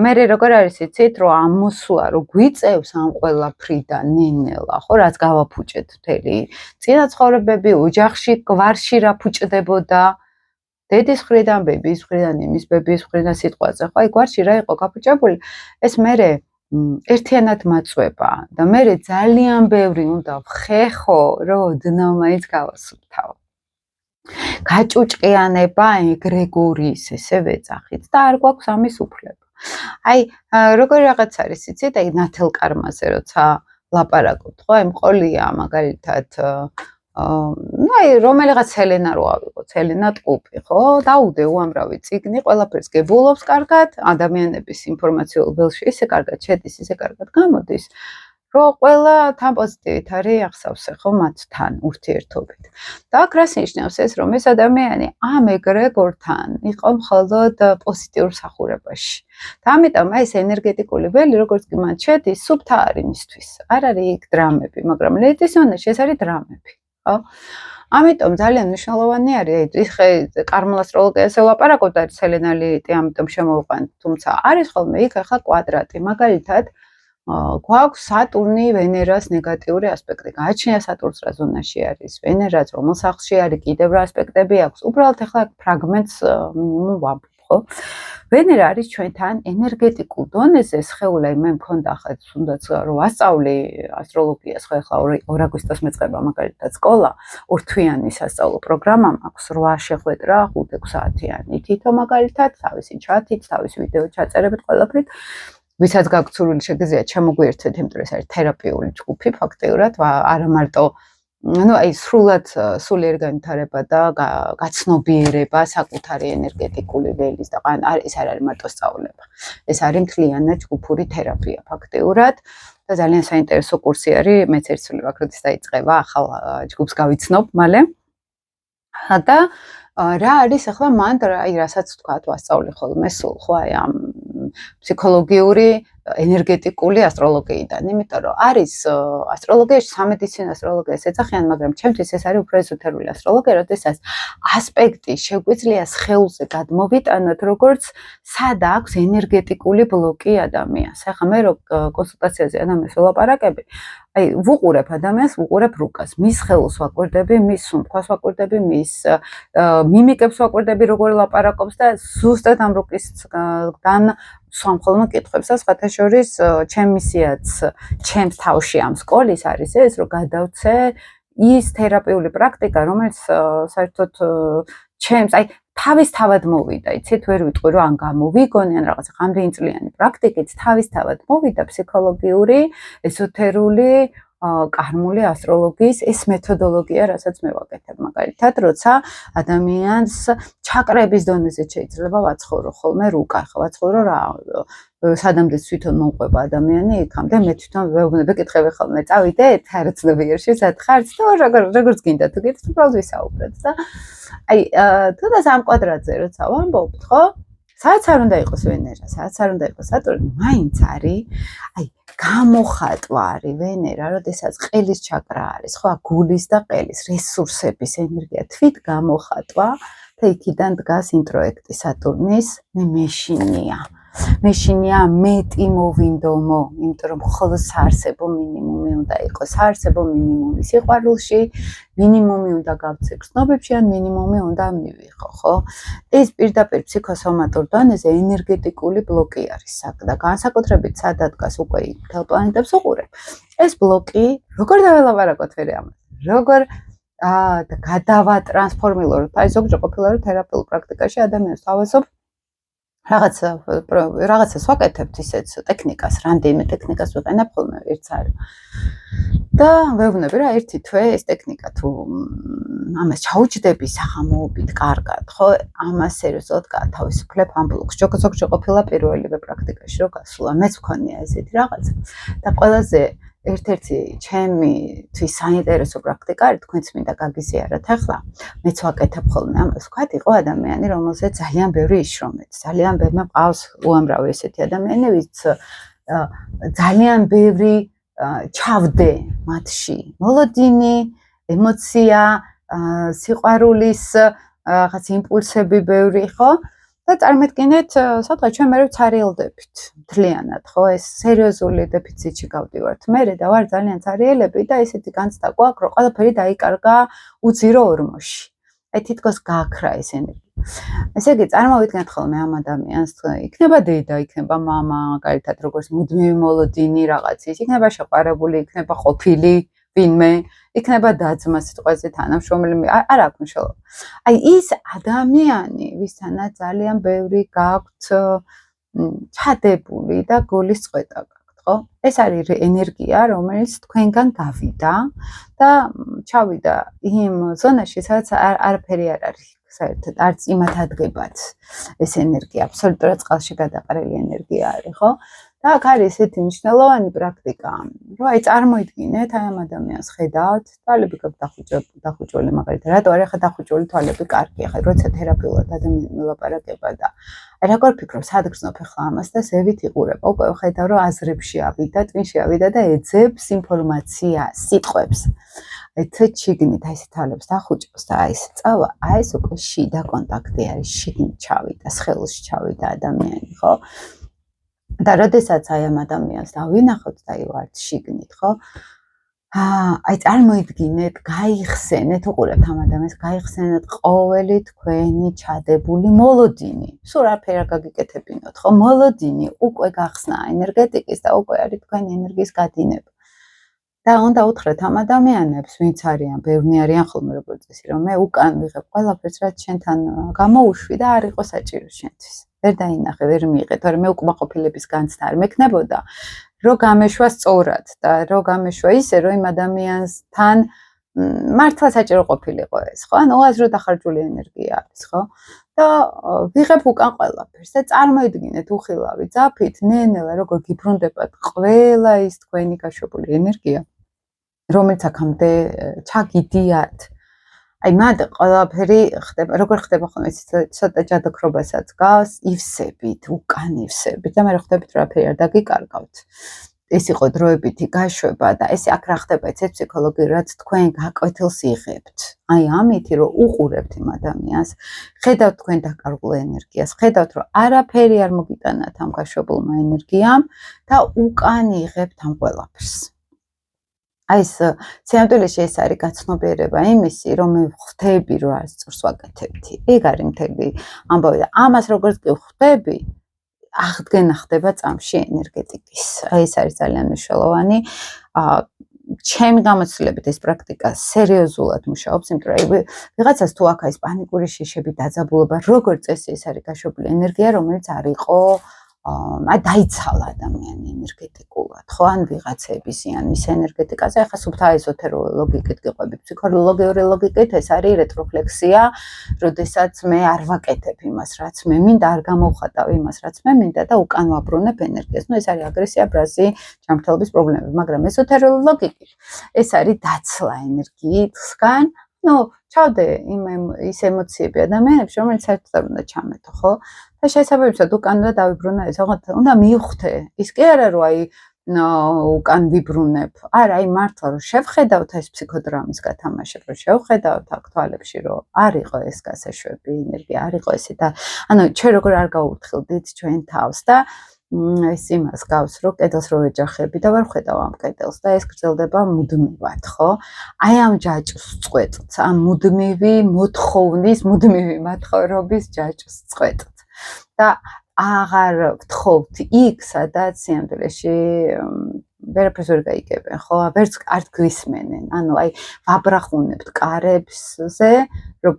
მე როგორ არის იცით რომ ამოსვლა რო გვიწევს ამ ყველაფრიდან ნენელა ხო რაც გავაფუჭეთ მთელი წინაცხოვრებები ოჯახში გვარში რა ფუჭდებოდა დედის მხრიდან ბების მხრიდან იმის ბების მხრიდან სიტყვაზე ხო აი გვარში რა იყო გაფუჭებული ეს მე ერთიანად მაწვება და მე ძალიან ბევრი უნდა ვხეხო რომ ოდნავ მაინც გავასუფთავ გაჭუჭყიანება ეგრეგორის ესე ვეძახით და არ გვაქვს ამის უფლება. აი როგორი რაღაც არის იცით, აი ნათელ კარმაზე როცა ლაპარაკობთ, ხო, აი მყოლია მაგალითად აი რომელიღაც ელენა რო ავიღოთ, ელენა ტყუპი, ხო? დაუდე უამრავი წიგნი, ყველაფერს გებულობს კარგად, ადამიანების ინფორმაციულ ველში ისე კარგად შედის, ისე კარგად გამოდის. რომ ყველა თან პოზიტივით არის ახსავსე ხო მათთან ურთიერთობით. და აქ რას ნიშნავს ეს რომ ეს ადამიანი ამ ეგრეგორთან იყო მხოლოდ პოზიტიურ სახურებაში. და ამიტომ ეს ენერგეტიკული ველი როგორც კი მათ შედის, სუფთა არის მისთვის. არ არის იქ დრამები, მაგრამ ლიტის ზონაში ეს არის დრამები, ხო? ამიტომ ძალიან მნიშვნელოვანი არის ეს კარმულ ასტროლოგიაზე ლაპარაკობ და სელენა ლიტი ამიტომ შემოვყვანთ, თუმცა არის ხოლმე იქ ახლა კვადრატი, მაგალითად გვაქვს სატურნი ვენერას ნეგატიური ასპექტი. გააჩნია სატურნს რა ზონაში არის, ვენერაც რომელ სახლში არის, კიდევ რა ასპექტები აქვს. უბრალოდ ახლა ფრაგმენტს მინიმუმ ვამბობ, ხო? ვენერა არის ჩვენთან ენერგეტიკულ დონეზე სხეულა, მე მქონდა ახლა თუნდაც რომ ასწავლი ასტროლოგიას, ხო ახლა 2 აგვისტოს მეწყება მაგალითად სკოლა, ორთვიანი სასწავლო პროგრამა მაქვს 8 შეხვედრა 5-6 საათიანი. თითო მაგალითად თავისი ჩათით, თავისი ვიდეო ჩაწერებით ყველაფრით ვისაც გაქვთ სურვილი შეგიძლიათ ჩამოგვიერთდეთ, იმიტომ რომ ეს არის თერაპიული ჯგუფი ფაქტიურად, არა მარტო ну აი სრულად სულიერ განვითარება და გაცნობიერება საკუთარი ენერგეტიკული ველის და ეს არ არის მარტო სწავლება. ეს არის მთლიანად ჯგუფური თერაპია ფაქტიურად და ძალიან საინტერესო კურსი არის, მეც ერთსული ვაკ როდის დაიწყება, ახალ ჯგუფს გავიცნობ მალე. და რა არის ახლა მანდ აი რასაც თქვა, ვასწავლი ხოლმე სულ, ხო აი ამ ფსიქოლოგიური ენერგეტიკული ასტროლოგიიდან, იმიტომ რომ არის ასტროლოგიაში სამედიცინო ასტროლოგიას ეძახიან, მაგრამ ჩემთვის ეს არის უფრო ეზოთერული ასტროლოგია, როდესაც ასპექტი შეგვიძლია სხეულზე გადმოვიტანოთ, როგორც სად აქვს ენერგეტიკული ბლოკი ადამიანს. ახლა მე რო კონსულტაციაზე ადამიანს ველაპარაკები, აი ვუყურებ ადამიანს, ვუყურებ რუკას, მის სხეულს ვაკვირდები, მის სუნთქვას ვაკვირდები, მის მიმიკებს ვაკვირდები, როგორ ლაპარაკობს და ზუსტად ამ რუკისგან სამხოლოდ კითხვებს და სხვათა შორის ჩემი მისიაც ჩემს თავში ამ სკოლის არის ეს, რომ გადავცე ის თერაპიული პრაქტიკა, რომელიც საერთოდ ჩემს, აი თავისთავად მოვიდა, იცით, ვერ ვიტყვი რომ ან გამოვიგონე, ან რაღაცა ხამდენი წლიანი პრაქტიკით თავისთავად მოვიდა ფსიქოლოგიური, ეზოთერული, კარმული ასტროლოგიის ეს მეთოდოლოგია, რასაც მე ვაკეთებ, მაგალითად, როცა ადამიანს ჩაკრების დონეზე შეიძლება ვაცხოვრო ხოლმე რუკა, ხო ვაცხოვრო რა სადამდე თვითონ მომყვება ადამიანი იქამდე მე თვითონ ვეუბნები კითხები ხოლმე წავიდეთ არაცნობიერში სად ხართ და როგორც გინდა თუ გითხთ უბრალოდ ვისაუბრეთ და აი თუნდაც ამ კვადრატზე როცა ვამბობთ ხო სადაც არ უნდა იყოს ვენერა სადაც არ უნდა იყოს სატურნი მაინც არის აი გამოხატვა არის ვენერა როდესაც ყელის ჩაკრა არის ხო გულის და ყელის რესურსების ენერგია თვით გამოხატვა და იქიდან დგას ინტროექტი სატურნის მეშინია მეტი მოვინდომო, იმიტომ რომ მხოლოდ საარსებო მინიმუმი უნდა იყოს, საარსებო მინიმუმი სიყვარულში, მინიმუმი უნდა გავცე გრძნობებში, ან მინიმუმი უნდა მივიღო, ხო? ეს პირდაპირ ფსიქოსომატურ დონეზე ენერგეტიკული ბლოკი არის და განსაკუთრებით სადაც დგას უკვე მთელ პლანეტებს უყურებ. ეს ბლოკი, როგორ დაველაპარაკოთ ვერ ამას, როგორ და გადავატრანსფორმილოთ, აი ზოგჯერ ყოფილა რომ თერაპიულ პრაქტიკაში ადამიანს თავაზობ რაღაცას ვაკეთებთ ისეთ ტექნიკას, რამდენიმე ტექნიკას ვიყენებ ხოლმე ერთს არის. და ვეუბნები რა ერთი თვე ეს ტექნიკა თუ ამას ჩაუჯდები საღამოობით კარგად, ხო? ამას სერიოზულად გაათავისუფლებ ამ ბლოკს. ზოგჯერ ყოფილა პირველივე პრაქტიკაში რომ გასულა, მეც მქონია ესეთი რაღაცა. და ყველაზე ერთ-ერთი ჩემთვის საინტერესო პრაქტიკა არის თქვენც მინდა გაგიზიაროთ ახლა. მეც ვაკეთებ ხოლმე ამას. ვქოთ, იყო ადამიანი, რომელზეც ძალიან ბევრი იშრომეთ. ძალიან ბევრი მყავს უამრავი ესეთი ადამიანი, ვინც ძალიან ბევრი ჩავდე მათში. მოლოდინი, ემოცია, სიყვარულის რაღაც იმპულსები ბევრი, ხო? და წარმეთქინეთ, სადღაც ჩვენ მე ვცარიელდებით მთლიანად, ხო, ეს სერიოზული დეფიციტში გავდივართ. მე და ვარ ძალიან ცარიელები და ესეთი განცდა გვაქვს, რომ ყველაფერი დაიკარგა უძირო ორმოში. აი თითქოს გააქრა ეს ენერგია. ესე იგი, წარმოვიდგინეთ ხოლმე ამ ადამიანს, იქნება დედა, იქნება მამა, მაგალითად, როგორც მუდმივი მოლოდინი რაღაცის, იქნება შეყვარებული, იქნება ყოფილი ვინმე, იქნება დაძმა სიტყვაზე თანამშრომელი, არ აქვს მნიშვნელობა. აი ის ადამიანი, ვისთანაც ძალიან ბევრი გაქვთ ჩადებული და გულის წყვეტა გაქვთ, ხო? ეს არის ენერგია, რომელიც თქვენგან გავიდა და ჩავიდა იმ ზონაში, სადაც არაფერი არ არის. საერთოდ არც იმათ ადგებათ ეს ენერგია, აბსოლუტურად წყალში გადაყრილი ენერგია არის, ხო? და აქ არის ესეთი მნიშვნელოვანი პრაქტიკა, რომ აი წარმოიდგინეთ, აი ამ ადამიანს ხედავთ, თვალები დახუჭული, მაგალითად, რატო არის ახლა დახუჭული თვალები კარგი, ახლა როცა თერაპიულად ადამიანი ელაპარაკება და აი როგორ ფიქრობ, სად გრძნობ ახლა ამას და ზევით იყურება, უკვე ხედავ, რომ აზრებში ავიდა, ტვინში ავიდა და ეძებს ინფორმაციას, სიტყვებს. აი თვით შიგნით აი ეს თვალებს დახუჭავს და აი ეს წავა, აი ეს უკვე შიდა კონტაქტი არის, შიგნით ჩავიდა, სხეულში ჩავიდა ადამიანი, ხო? და როდესაც აი ამ ადამიანს დავინახოთ და აი ვართ შიგნით, ხო? აი წარმოიდგინეთ, გაიხსენეთ, უყურებთ ამ ადამიანს, გაიხსენეთ ყოველი თქვენი ჩადებული მოლოდინი. სულ არაფერი არ გაგიკეთებინოთ, ხო? მოლოდინი უკვე გახსნა ენერგეტიკის და უკვე არის თქვენი ენერგიის გადინება. და უნდა უთხრეთ ამ ადამიანებს, ვინც არიან, ბევრი არიან ხოლმე როგორც წესი, რომ მე უკან ვიღებ ყველაფერს, რაც შენთან გამოუშვი და არ იყო საჭირო შენთვის. ვერ დაინახე, ვერ მიიღე, თორემ მე უკმაყოფილების განცდა არ მექნებოდა, რომ გამეშვა სწორად და რომ გამეშვა ისე, რომ იმ ადამიანთან მართლა საჭირო ყოფილიყო ეს, ხო? ანუ უაზრო დახარჯული ენერგია არის, ხო? და ვიღებ უკან ყველაფერს და წარმოიდგინეთ უხილავი ძაფით, ნენელა როგორ გიბრუნდებათ ყველა ის თქვენი გაშვებული ენერგია, რომელიც აქამდე ჩაგიდიათ. აი მანდ ყველაფერი ხდება, როგორ ხდება ხოლმე ცოტა ჯადოქრობასაც გავს, ივსებით, უკან ივსებით და მე ხვდებით რომაფერი არ დაგიკარგავთ. ეს იყო დროებითი გაშვება და ეს აქ რა ხდება, ეს ფსიქოლოგიურად თქვენ გაკვეთილს იღებთ. აი ამით რომ უყურებთ იმ ადამიანს, ხედავთ თქვენ დაკარგულ ენერგიას, ხედავთ რომ არაფერი არ მოგიტანათ ამ გაშვებულმა ენერგიამ და უკან იღებთ ამ ყველაფერს. აი ეს სიამტვილეში ეს არის გაცნობიერება იმისი, რომ მე ხვდები რომ არ სწორს ვაკეთებდი. ეგ არის მთელი ამბავი და ამას როგორც კი ხვდები, აღდგენა ხდება წამში ენერგეტიკის. აი ეს არის ძალიან მნიშვნელოვანი. ჩემი გამოცდილებით ეს პრაქტიკა სერიოზულად მუშაობს, იმიტომ რომ ვიღაცას თუ აქ არის პანიკური შიშები, დაძაბულობა, როგორც წესი ეს არის გაშვებული ენერგია, რომელიც არ იყო დაიცალა ადამიანი ენერგეტიკულად, ხო? ან ვიღაცების ან მის ენერგეტიკაზე, ახლა სუფთა ეზოთერული ლოგიკით გიყვებით, ფსიქოლოგიური ლოგიკით ეს არის რეტროფლექსია, როდესაც მე არ ვაკეთებ იმას, რაც მე მინდა, არ გამოვხატავ იმას, რაც მე მინდა და უკან ვაბრუნებ ენერგიას. ეს არის აგრესია, ბრაზი, ჯანმრთელობის პრობლემები, მაგრამ ეზოთერული ლოგიკით ეს არის დაცლა ენერგიისგან. ჩავდე ის ემოციები ადამიანებში, რომელიც საერთოდ არ უნდა ჩამეთო, ხო? და შესაბამისად უკან უნდა დავიბრუნო ეს, უნდა მივხვდე. ის კი არა რომ აი უკან ვიბრუნებ. არა, აი მართლა რომ შევხედავთ ეს ფსიქოდრამის გათამაშება, რომ შევხედავთ აქ თვალებში, რომ არ იყო ეს გასაშვები ენერგია, არ იყო ესე და ანუ ჩვენ როგორ არ გავურთხილდით ჩვენ თავს და ეს იმას გავს, რომ კედელს რო ვეჯახები და ვერ ხედავ ამ კედელს და ეს გრძელდება მუდმივად, ხო? აი ამ ჯაჭვს წყვეტთ, ამ მუდმივი მოთხოვნის, მუდმივი მათხოვრობის ჯაჭვს წყვეტთ. და აღარ ვთხოვთ იქ, სადაც სიამტვილეში ვერაფერს ვერ გაიგებენ, ხო? ვერც არ გვისმენენ. ანუ აი ვაბრახუნებთ კარებზე, რომ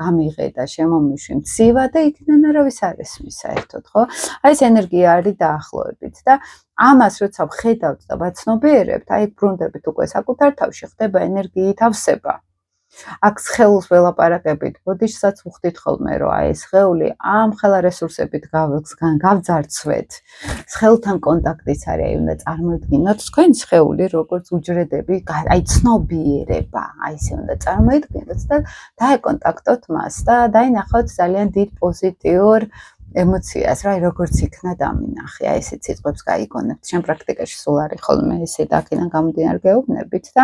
გამიღე და შემომიშვი მცივა და იქიდან არავის არ ესმის საერთოდ, ხო? აი ეს ენერგია არის დაახლოებით და ამას როცა ვხედავთ და ვაცნობიერებთ, აი ბრუნდებით უკვე საკუთარ თავში, ხდება ენერგიით ავსება. აქ სხეულს ველაპარაკებით, ბოდიშსაც ვხვდით ხოლმე, რომ აი სხეული ამ ხელა რესურსებით გავძარცვეთ. სხეულთან კონტაქტიც არის, აი უნდა წარმოიდგინოთ თქვენ სხეული როგორც უჯრედები, აი ცნობიერება, აი ესე უნდა წარმოიდგინოთ და დაეკონტაქტოთ მას და დაინახოთ ძალიან დიდ პოზიტიურ ემოციას, რა როგორც იქნა დამინახე. აი ესეც სიტყვებს გაიგონებთ. შენ პრაქტიკაში სულ არის ხოლმე ესე და აქედან გამომდინარე გეუბნებით და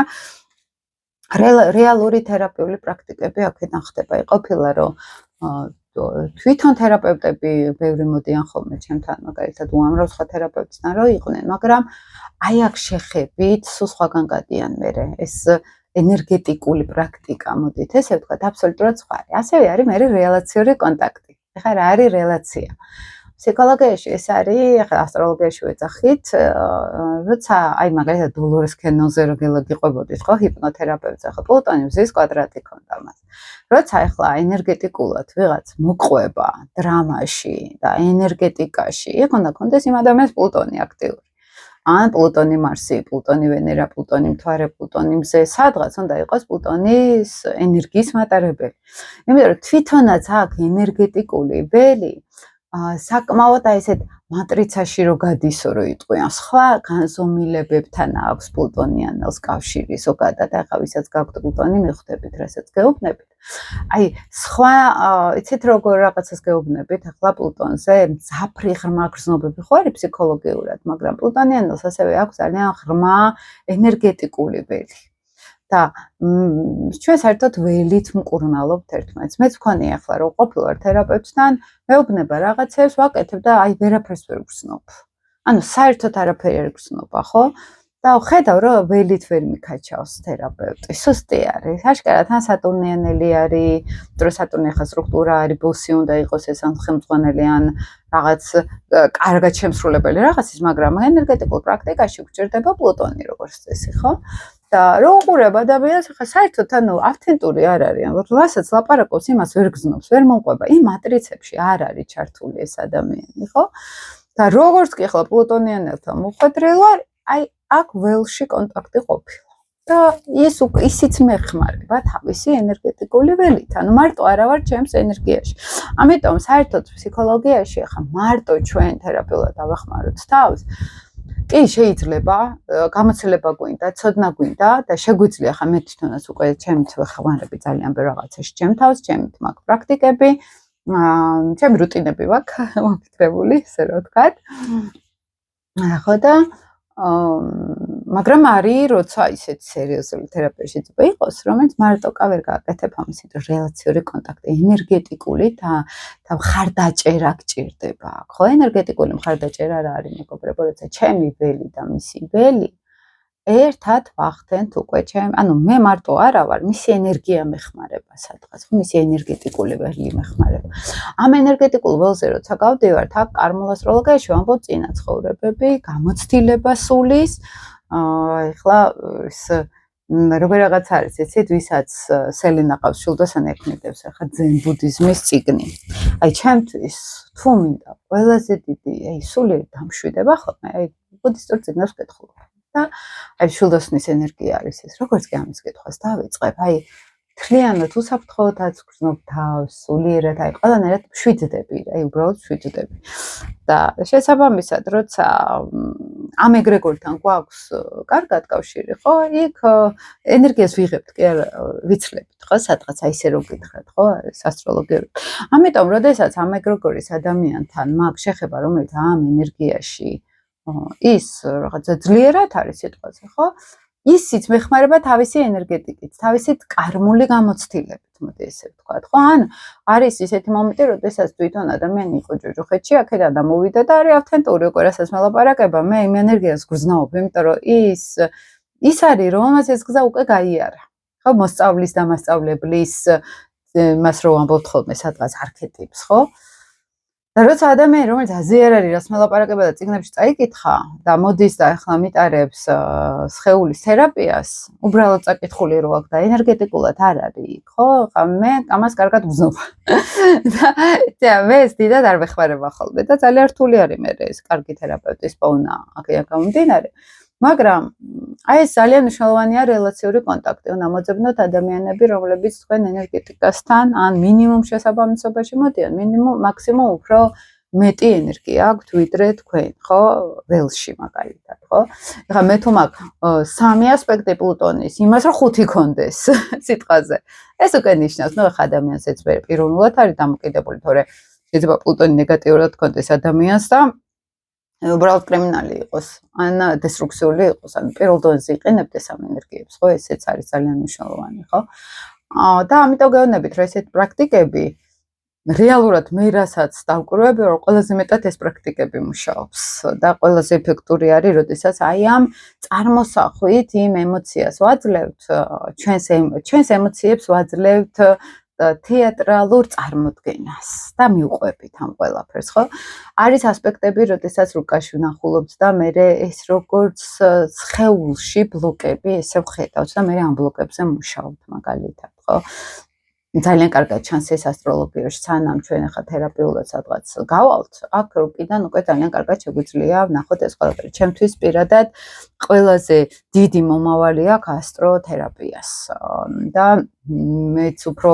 რეალური თერაპიული პრაქტიკები აქედან ხდება. ყოფილა რომ თვითონ თერაპევტები ბევრი მოდიან ხოლმე ჩემთან, მაგალითად უამრავ სხვა თერაპევტთან რო იყვნენ, მაგრამ აი აქ შეხებით სულ სხვაგან გადიან მერე. ეს ენერგეტიკული პრაქტიკა, მოდით ესე ვთქვათ, აბსოლუტურად სხვა არის. ასევე არის მერე რელაციური კონტაქტი. ეხლა რა არის რელაცია? ფსიქოლოგიაში ეს არის, ახლა ასტროლოგიაში ვეძახით, როცა აი მაგალითად დოლორეს კენოზე რო გიყვებოდით, ხო, ჰიპნოთერაპევტზე, ხო, პლუტონი მზის კვადრატი ქონდა მას. როცა ახლა ენერგეტიკულად ვიღაც მოყვება დრამაში და ენერგეტიკაში, იქ უნდა კონდეს იმ ადამიანს პლუტონი აქტიური. ან პლუტონი მარსი, პლუტონი ვენერა, პლუტონი მთვარე, პლუტონი მზე, სადღაც უნდა იყოს პლუტონის ენერგიის მატარებელი. იმიტომ რომ თვითონაც აქ ენერგეტიკული ველი საკმაოდ აი ესეთ მატრიცაში რო გადისო რო იტყვიან, სხვა განზომილებებთან აქვს პლუტონიანელს კავშირი ზოგადად, ახლა ვისაც გაქვთ პლუტონი, მიხვდებით, რასაც გეუბნებით. აი სხვა იცით როგორ რაღაცას გეუბნებით, ახლა პლუტონზე მძაფრი ღრმა გრძნობები ხო არის ფსიქოლოგიურად, მაგრამ პლუტონიანელს ასევე აქვს ძალიან ღრმა ენერგეტიკული ველი. და ჩვენ საერთოდ ველით მკურნალობთ ერთმანეთს. მეც მქონია ახლა რომ ყოფილვარ თერაპევტთან, მეუბნება რაღაცებს, ვაკეთებ და აი ვერაფერს ვერ ვგრძნობ. ანუ საერთოდ არაფერი არ გრძნობა, ხო? და ხედავ რომ ველით ვერ მიქაჩავს თერაპევტი. სუსტი არის. აშკარად თან სატურნიანელი არის, დრო სატურნი ახლა სტრუქტურა არის, ბოსი უნდა იყოს ეს ან ხელმძღვანელი ან რაღაც კარგად შემსრულებელი რაღაცის, მაგრამ ენერგეტიკულ პრაქტიკაში გვჭირდება პლუტონი როგორც წესი, ხო? და რო უყურებ ადამიანს, ახლა საერთოდ ანუ ავთენტური არ არის, რასაც ლაპარაკობს, იმას ვერ გრძნობს, ვერ მომყვება. იმ მატრიცებში არ არის ჩართული ეს ადამიანი, ხო? და როგორც კი ახლა პლუტონიანელთან მოხვედრილვარ, აი აქ ველში კონტაქტი ყოფილა. და ისიც მეხმარება თავისი ენერგეტიკული ველით. ანუ მარტო არა ვარ ჩემს ენერგიაში. ამიტომ საერთოდ ფსიქოლოგიაში ახლა მარტო ჩვენ თერაპიულად ავახმაროთ თავს. კი შეიძლება, გამოცდილება გვინდა, ცოდნა გვინდა და შეგვიძლია ხა მე თვითონაც უკვე ჩემით ხმარები ძალიან ბევრ რაღაცაში ჩემ თავს, ჩემით მაქვს პრაქტიკები, ჩემი რუტინები მაქვს მოფიქრებული, ესე რომ ვთქვათ. ხო და მაგრამ არის, როცა ისეთ სერიოზული თერაპიაში წება იყოს, რომელიც მარტო კავერ გააკეთებ ამის რელაციური კონტაქტი, ენერგეტიკული და მხარდაჭერა გჭირდება. ხო, ენერგეტიკული მხარდაჭერა რა არის, მეგობრებო, როცა ჩემი ველი და მისი ველი ერთად ვახდენთ უკვე ანუ მე მარტო არა ვარ, მისი ენერგია მეხმარება სადღაც, ხო, მისი ენერგეტიკული ველი მეხმარება. ამ ენერგეტიკულ ველზე როცა გავდივართ, აქ კარმულ ასტროლოგიაში ვამბობ წინა ცხოვრებები, გამოცდილება სულის, ეხლა ის როგორ რაღაც არის, ეცეთ ვისაც სელენა ყავს შულდასან ექმედებს, ახლა ძენ ბუდიზმის წიგნი. აი ჩემთვის თუ მინდა ყველაზე დიდი, აი სული დამშვიდება ხოლმე, აი ბუდისტურ წიგნებს ვკითხულობ. და აი შულდასნის ენერგია არის ეს, როგორც კი ამის კითხვას დავიწყებ, აი თლიანად უსაფრთხოთაც გრძნობ თავს, სულიერად, აი ყველანაირად შვიდდები, აი უბრალოდ შვიდდები. და შესაბამისად, როცა ამ ეგრეგორთან გვაქვს კარგად კავშირი, ხო, იქ ენერგიას ვიღებთ, კი არა, ვიცლებთ, ხო, სადღაც აი ესე რომ გითხრათ, ხო, ეს ასტროლოგიური. ამიტომ, როდესაც ამ ეგრეგორის ადამიანთან მაქვს შეხება, რომელიც ამ ენერგიაში ის რაღაცა ძლიერად არის სიტყვაზე, ხო? ისიც მეხმარება თავისი ენერგეტიკით, თავისი კარმული გამოცდილებით, მოდი ესე ვთქვათ, ხო? ან არის ისეთი მომენტი, როდესაც თვითონ ადამიანი იყო ჯოჯოხეთში, აქედან დამოვიდა და არის ავთენტური უკვე რასაც მელაპარაკება, მე იმ ენერგიას გრძნობ, იმიტომ რომ ის არის, რომ ამას ეს გზა უკვე გაიარა. ხო, მოსწავლის და მასწავლებლის მას რო ამბობთ ხოლმე სადღაც არქეტიპს, ხო? და როცა ადამიანი, რომელიც აზიერ არის, რას მელაპარაკება და წიგნებში წაიკითხა და მოდის და ახლა მიტარებს სხეულის თერაპიას, უბრალოდ წაკითხული რო აქვს და ენერგეტიკულად არ არის, ხო? მე ამას კარგად ვზნობ. და მე ეს დიდად არ მეხმარება ხოლმე და ძალიან რთული არის მე ეს კარგი თერაპევტის პოვნა აქედან გამომდინარე. მაგრამ აი ეს ძალიან მნიშვნელოვანია რელაციური კონტაქტი. უნდა მოძებნოთ ადამიანები, რომლებიც თქვენ ენერგეტიკასთან ან მინიმუმ შესაბამისობაში მოდიან, მაქსიმუმ უფრო მეტი ენერგია აქვთ ვიდრე თქვენ, ხო? ველში მაგალითად, ხო? ეხლა მე თუ მაქვს 3 ასპექტი პლუტონის, იმას რომ 5 კონდეს სიტყვაზე. ეს უკვე ნიშნავს, ნუ ეხლა ადამიანს ეწვევა პიროვნულად არის დამოკიდებული, თორე შეიძლება პლუტონი ნეგატიურად კონდეს ადამიანს და უბრალოდ კრიმინალი იყოს, ან დესტრუქციული იყოს, ან პირველ დონეზე იყენებდეს ამ ენერგიებს, ხო, ესეც არის ძალიან მნიშვნელოვანი, ხო? და ამიტომ გეუბნებით, რომ ესეთ პრაქტიკები რეალურად მე რასაც დავკრუები, რომ ყველაზე მეტად ეს პრაქტიკები მუშაობს და ყველაზე ეფექტური არის, როდესაც აი ამ წარმოსახვით იმ ემოციას ვაძლევთ, ჩვენს ემოციებს ვაძლევთ თეატრალურ წარმოდგენას და მივყვებით ამ ყველაფერს, ხო? არის ასპექტები, როდესაც რუკაში ვნახულობთ და მე ეს როგორც სხეულში ბლოკები ესე ვხედავთ და მე ამ ბლოკებზე მუშაობთ მაგალითად, ხო? ძალიან კარგად ჩანს ეს ასტროლოგიაში, სანამ ჩვენ ახლა თერაპიულად სადღაც გავალთ, აქ რუკიდან უკვე ძალიან კარგად შეგვიძლია ვნახოთ ეს ყველაფერი. ჩემთვის პირადად ყველაზე დიდი მომავალი აქვს ასტროთერაპიას და მეც უფრო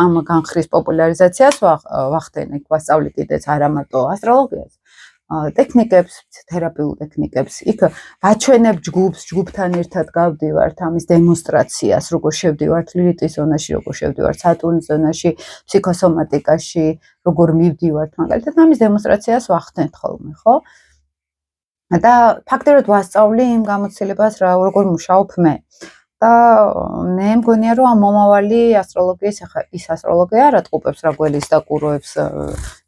ამ განხრის პოპულარიზაციას ვახდენ, იქ ვასწავლე კიდეც არა მარტო ასტროლოგიას, ტექნიკებს, თერაპიულ ტექნიკებს. იქ ვაჩვენებ ჯგუფთან ერთად გავდივართ ამის დემონსტრაციას, როგორ შევდივართ ლილიტის ზონაში, როგორ შევდივართ სატურნის ზონაში, ფსიქოსომატიკაში, როგორ მივდივართ, მაგალითად, ამის დემონსტრაციას ვახდენთ ხოლმე, ხო? და ფაქტობრივად ვასწავლი იმ გამოცდილებას, როგორ მუშაობ მე. და მე მგონია, რომ ამ მომავალი ასტროლოგიის, ახლა ის ასტროლოგია არა ტყუპებს რა გველის და კუროებს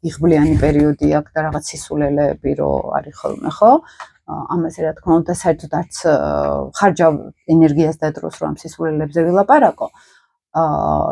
იღბლიანი პერიოდი აქვს და რაღაც სისულელეები რო არის ხოლმე, ხო? ამაზე რა თქმა უნდა, საერთოდ არც ხარჯავ ენერგიას და დროს რომ სისულელებზე ვილაპარაკო.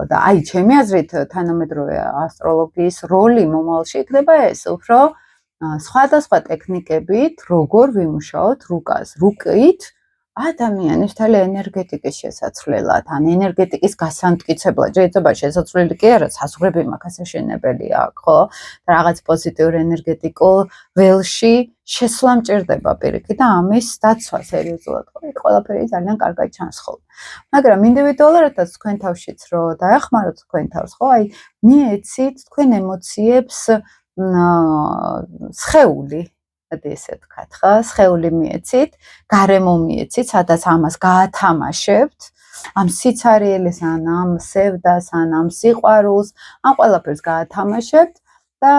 და აი, ჩემი აზრით, თანამედროვე ასტროლოგიის როლი მომავალში იქნება ეს, უფრო სხვადასხვა ტექნიკებით, როგორ ვიმუშაოთ რუკას, რუკით ადამიანის მთელი ენერგეტიკის შესაცვლელად, ან ენერგეტიკის გასამტკიცებლად, შეიძლება შესაძლებელი კი არა, საზღვრები მაგას აშენებელი აქვს, ხო? და რაღაც პოზიტიურ ენერგეტიკულ ველში შესვლა მჭირდება პირიქით და ამის დაცვა სერიოზულად, ხო? იქ ყველაფერი ძალიან კარგად ჩანს ხოლმე. მაგრამ ინდივიდუალურადაც თქვენ თავშიც რო დაეხმაროთ თქვენ თავს, ხო? აი, მიეცით თქვენ ემოციებს სხეული მოდი ესე ვთქვათ ხო, სხეული მიეცით, გარემო მიეცით, სადაც ამას გაათამაშებთ, ამ სიცარიელეს ან ამ სევდას ან ამ სიყვარულს, ამ ყველაფერს გაათამაშებთ და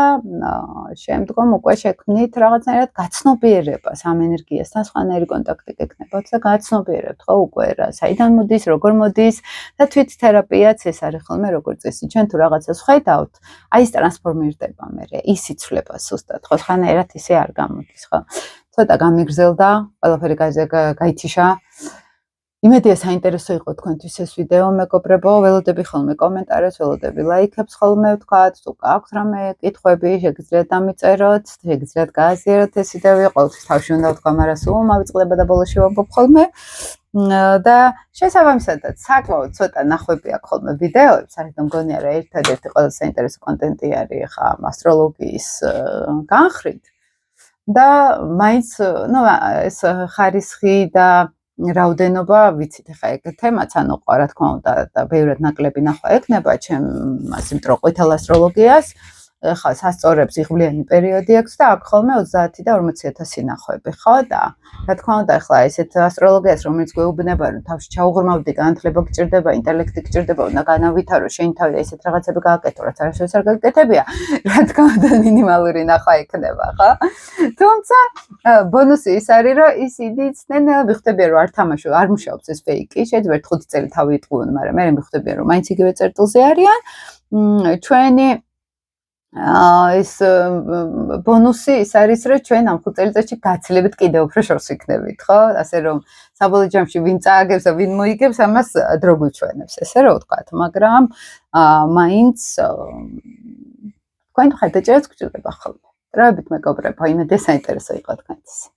შემდგომ უკვე შექმნით რაღაცნაირად გაცნობიერებას ამ ენერგიასთან, სხვანაირი კონტაქტი გექნებათ და გაცნობიერებთ ხო უკვე რა, საიდან მოდის, როგორ მოდის და თვით თერაპიაც ეს არის ხოლმე როგორც წესი, ჩვენ თუ რაღაცას ხედავთ, აი ეს ტრანსფორმირდება მერე, ის იცვლება სუსტად, ხო, სხვანაირად ისე არ გამოდის, ხო. ცოტა გამიგრძელდა, ყველაფერი გაითიშა. იმედია საინტერესო იყო თქვენთვის ეს ვიდეო, მეგობრებო, ველოდები ხოლმე კომენტარებს, ველოდები ლაიქებს ხოლმე ვთქვათ, თუ გაქვთ რამე კითხვები, შეგიძლიათ დამიწეროთ, შეგიძლიათ გააზიაროთ ეს ვიდეო, ყოველთვის თავში უნდა ვთქვა, მაგრამ სულ მავიწყდება და ბოლოში ვამბობ ხოლმე. და შესაბამისადად, საკმაოდ ცოტა ნახვები აქვს ხოლმე ვიდეოებს, საერთოდ მგონია რა ერთადერთი ყველაზე საინტერესო კონტენტი არის ხა ასტროლოგიის განხრით. და მაინც, ну, ეს ხარისხი და რაოდენობა ვიცით ახლა ეგ თემაც, ანუ რა თქმა უნდა და ბევრად ნაკლები ნახვა ექნება ჩემ ასე მტრო ყვითელ ასტროლოგიას. ხა სასწორებს იღბლიანი პერიოდი აქვს და აქ ხოლმე 30 და 40000 ნახვები, ხო? და რა თქმა უნდა ახლა ესეთ ასტროლოგიას, რომელიც გვეუბნება, რომ თავში ჩაუღრმავდი, განათლება გჭირდება, ინტელექტი გჭირდება, უნდა განავითარო, შენი თავი და ესეთ რაღაცები გააკეთო, რაც არასოდეს არ გაკეთებია. რა თქმა უნდა მინიმალური ნახვა ექნება, ხო? თუმცა ბონუსი ის არის, რომ ისინი იცნენ, მიხვდებიან, რომ არ თამაშობ, არ მუშაობს ეს ფეიკი, შეიძლება 5 წელი თავი იტყუონ, მაგრამ მე მიხვდებიან, რომ მაინც იგივე წერტილზე არიან. ჩვენი ეს ბონუსი ის არის, რომ ჩვენ ამ 5 წელიწადში გაცილებით კიდევ უფრო შორს ვიქნებით, ხო? ასე რომ საბოლოო ჯამში ვინ წააგებს და ვინ მოიგებს, ამას დრო გვიჩვენებს, ესე რომ ვთქვათ, მაგრამ მაინც თქვენ ხედაჭერაც გჭირდება ხოლმე. დროებით მეგობრებო, იმედია საინტერესო იყო თქვენთვის.